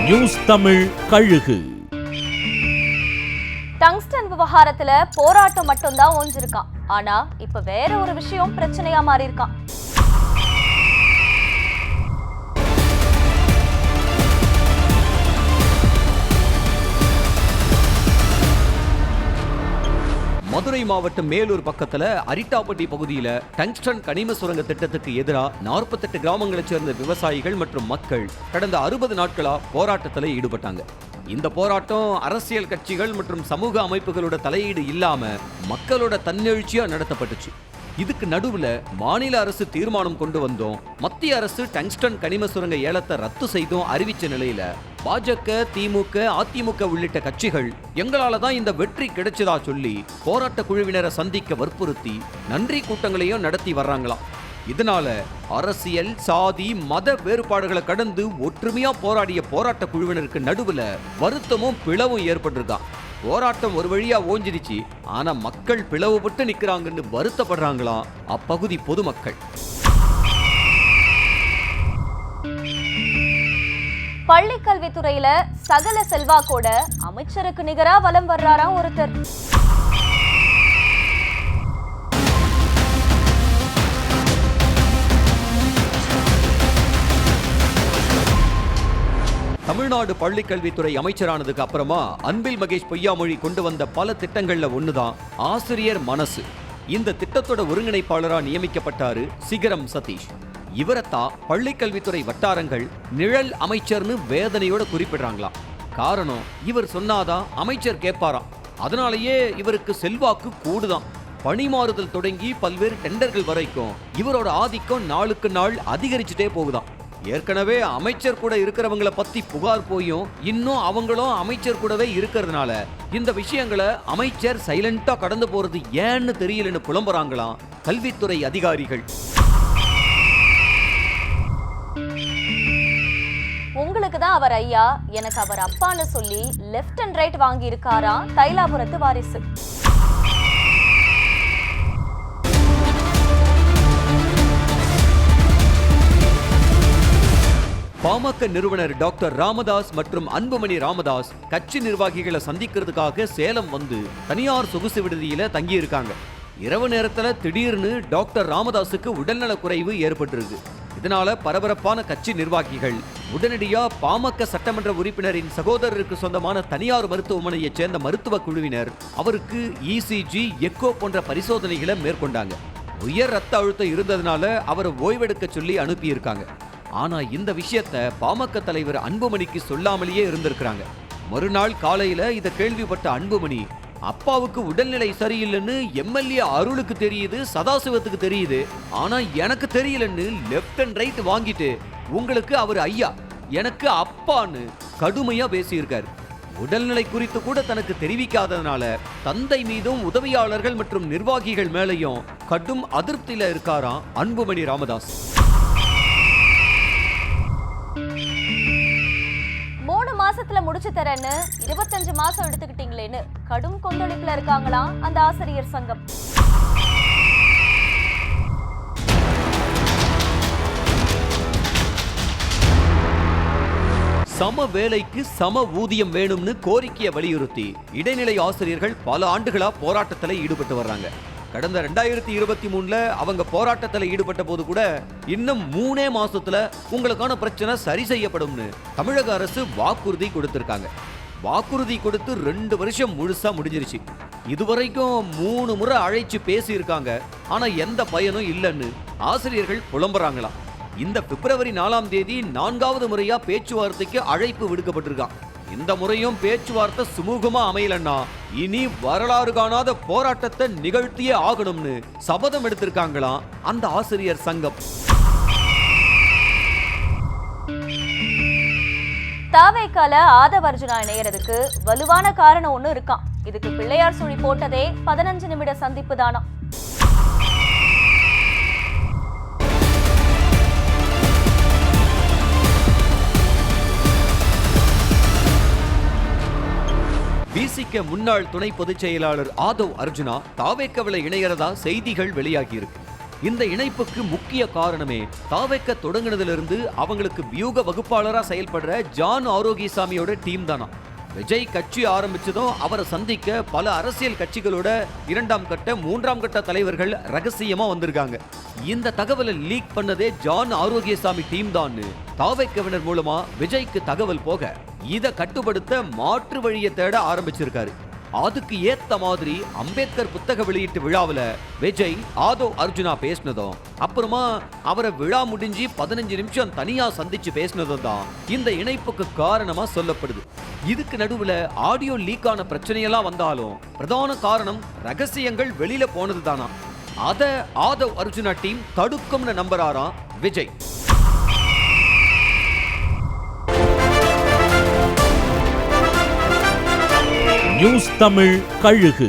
News Tamil கழுகு. Tungsten விவகாரத்துல போராட்டம் மட்டும்தான் ஓஞ்சிருக்கான். ஆனா இப்ப வேற ஒரு விஷயம் பிரச்சனையா மாறி இருக்கான். மதுரை மாவட்டம் மேலூர் பக்கத்துல அரிட்டாப்பட்டி பகுதியில டங்ஸ்டன் கனிம சுரங்க திட்டத்துக்கு எதிராக 48 கிராமங்களைச் சேர்ந்த விவசாயிகள் மற்றும் மக்கள் கடந்த 60 நாட்களா போராட்டத்தில் ஈடுபட்டாங்க. இந்த போராட்டம் அரசியல் கட்சிகள் மற்றும் சமூக அமைப்புகளோட தலையீடு இல்லாம மக்களோட தன்னெழுச்சியா நடத்தப்பட்டுச்சு. இதுக்கு நடுவுல மாநில அரசு தீர்மானம் கொண்டு வந்தோம், மத்திய அரசு டங்ஸ்டன் கனிம சுரங்க ஏலத்தை ரத்து செய்தும் அறிவிச்ச நிலையில பாஜக, திமுக, அதிமுக உள்ளிட்ட கட்சிகள் எங்களால தான் இந்த வெற்றி கிடைச்சதா சொல்லி போராட்ட குழுவினரை சந்திக்க வற்புறுத்தி நன்றி கூட்டங்களையும் நடத்தி வர்றாங்களாம். இதனால அரசியல், சாதி, மத வேறுபாடுகளை கடந்து ஒற்றுமையா போராடிய போராட்ட குழுவினருக்கு நடுவுல வருத்தமும் பிளவும் ஏற்பட்டிருக்கான். போராட்டம் ஒரு வழியா ஓஞ்சிருச்சு, ஆனா மக்கள் பிளவுபட்டு நிக்கிறாங்கன்னு வருத்தப்படுறாங்களாம் அப்பகுதி பொதுமக்கள். பள்ளி கல்வித்துறையில சகல செல்வாக்கோட அமைச்சருக்கு நிகரா வலம் வர்றாராம் ஒருத்தர். தமிழ்நாடு பள்ளிக்கல்வித்துறை அமைச்சரானதுக்கு அப்புறமா அன்பில் மகேஷ் பொய்யாமொழி கொண்டு வந்த பல திட்டங்கள்ல ஒண்ணுதான் ஆசிரியர் மனசு. இந்த திட்டத்தோட ஒருங்கிணைப்பாளரா நியமிக்கப்பட்டாரு சிகரம் சதீஷ். இவரைத்தான் பள்ளிக்கல்வித்துறை வட்டாரங்கள் நிழல் அமைச்சர்னு வேதனையோட குறிப்பிடுறாங்களாம். காரணம், இவர் சொன்னாதான் அமைச்சர் கேட்பாராம். அதனாலேயே இவருக்கு செல்வாக்கு கூடுதான். பணிமாறுதல் தொடங்கி பல்வேறு டெண்டர்கள் வரைக்கும் இவரோட ஆதிக்கம் நாளுக்கு நாள் அதிகரிச்சுட்டே போகுதாம். ஏற்கனவே அமைச்சர் கூட இருக்கிறவங்களை பத்தி புகார் போயும் இன்னும் அவங்களும் அமைச்சர் கூடவே இருக்கிறதுனால இந்த விஷயங்களை அமைச்சர் சைலண்டா கடந்து போறது ஏன்னு தெரியலன்னு புலம்புறாங்களாம் கல்வித்துறை அதிகாரிகள். உங்களுக்கு தான் அவர் ஐயா, எனக்கு அவர் அப்பான்னு சொல்லி லெஃப்ட் அண்ட் ரைட் வாங்கி இருக்காரா தைலாபுரத்து வாரிசு. பாமக நிறுவனர் டாக்டர் ராமதாஸ் மற்றும் அன்புமணி ராமதாஸ் கட்சி நிர்வாகிகளை சந்திக்கிறதுக்காக சேலம் வந்து தனியார் சொகுசு விடுதியில தங்கியிருக்காங்க. இரவு நேரத்துல திடீர்னு டாக்டர் ராமதாஸுக்கு உடல்நல குறைவு ஏற்பட்டிருக்கு. இதனால பரபரப்பான கட்சி நிர்வாகிகள் உடனடியா பாமக சட்டமன்ற உறுப்பினரின் சகோதரருக்கு சொந்தமான தனியார் மருத்துவமனையை சேர்ந்த மருத்துவ குழுவினர் அவருக்கு இசிஜி, எக்கோ போன்ற பரிசோதனைகளை மேற்கொண்டாங்க. உயர் ரத்த அழுத்தம் இருந்ததுனால அவரை ஓய்வெடுக்க சொல்லி அனுப்பியிருக்காங்க. ஆனா இந்த விஷயத்தை பாமக தலைவர் அன்புமணிக்கு சொல்லாமலேயே இருந்திருக்கிறாங்க. மறுநாள் காலையில இத கேள்விப்பட்ட அன்புமணி, அப்பாவுக்கு உடல்நிலை சரியில்லைன்னு எம்எல்ஏ அருளுக்கு தெரியுது, சதாசிவத்துக்கு தெரியுது, ஆனா எனக்கு தெரியலன்னு லெப்ட் அண்ட் ரைட் வாங்கிட்டு உங்களுக்கு அவர் ஐயா, எனக்கு அப்பான்னு கடுமையா பேசியிருக்காரு. உடல்நிலை குறித்து கூட தனக்கு தெரிவிக்காததுனால தந்தை மீதும் உதவியாளர்கள் மற்றும் நிர்வாகிகள் மேலையும் கடும் அதிருப்தியில இருக்காராம் அன்புமணி ராமதாஸ். 3 மாசத்துல முடிச்சு தரேன்னு 25 மாசம் எடுத்துக்கிட்டீங்களேன்னு கடும் கொந்தளிப்புல இருக்காங்களாம் அந்த ஆசிரியர் சங்கம். சம வேலைக்கு சம ஊதியம் வேணும்னு கோரிக்கையை வலியுறுத்தி இடைநிலை ஆசிரியர்கள் பல ஆண்டுகளா போராட்டத்தில் ஈடுபட்டு வர்றாங்க. கடந்த 2023ல அவங்க போராட்டத்தில் ஈடுபட்ட போது கூட இன்னும் 3 மாசத்துல உங்களுக்கான பிரச்சனை சரி செய்யப்படும்னு தமிழக அரசு வாக்குறுதி கொடுத்திருக்காங்க. வாக்குறுதி கொடுத்து 2 வருஷம் முழுசா முடிஞ்சிருச்சு. இதுவரைக்கும் 3 முறை அழைச்சு பேசியிருக்காங்க, ஆனா எந்த பயனும் இல்லைன்னு ஆசிரியர்கள் புலம்புறாங்களாம். இந்த பிப்ரவரி 4ஆம் தேதி 4வது முறையா பேச்சுவார்த்தைக்கு அழைப்பு விடுக்கப்பட்டிருக்கான். இந்த முறையும் பேச்சுவார்த்தை சுமூகமா அமையலன்னா இனி வரலாறு காணாத போராட்டத்தை நிகழ்த்தியே ஆகணும்னு சபதம் எடுத்திருக்காங்களாம் அந்த ஆசிரியர் சங்கம். தாவேக்கால ஆதவ் அர்ஜுனா இணையறதுக்கு வலுவான காரணம் ஒண்ணு இருக்கான். இதுக்கு பிள்ளையார் சுழி போட்டதே 15 நிமிட சந்திப்பு தானா. பிசிக முன்னாள் துணை பொதுச் செயலாளர் ஆதவ் அர்ஜுனா தாவேக்கவில இணையறதா செய்திகள் வெளியாகி இருக்கு. இந்த இணைப்புக்கு முக்கிய காரணமே தாவேக்க தொடங்கினதிலிருந்து அவங்களுக்கு வியூக வகுப்பாளரா செயல்படுற ஜான் ஆரோக்கியசாமியோட டீம் தானா. விஜய் கட்சி ஆரம்பிச்சதும் அவரை சந்திக்க பல அரசியல் கட்சிகளோட 2ஆம் கட்ட 3ஆம் கட்ட தலைவர்கள் ரகசியமா வந்திருக்காங்க. இந்த தகவலை லீக் பண்ணதே ஜான் ஆரோக்கியசாமி டீம் தான் தாவேக்கவினர் மூலமா விஜய்க்கு தகவல் போக இதை கட்டுப்படுத்த மாற்று வழியை தேட ஆரம்பிச்சிருக்காரு. அதுக்கு ஏத்த மாதிரி அம்பேத்கர் புத்தக வெளியீட்டு விழாவில் விஜய் ஆதவ் அர்ஜுனா பேசினதும் அப்புறமா அவரை விழா முடிஞ்சு 15 நிமிஷம் தனியா சந்திச்சு பேசினதும் தான் இந்த இணைப்புக்கு காரணமா சொல்லப்படுது. இதுக்கு நடுவுல ஆடியோ லீக்கான பிரச்சனையெல்லாம் வந்தாலும் பிரதான காரணம் ரகசியங்கள் வெளியில போனது தானா. அத ஆதவ் அர்ஜுனா டீம் தடுக்கும்னு நம்புறாராம் விஜய். நியூஸ் தமிழ் கழுகு.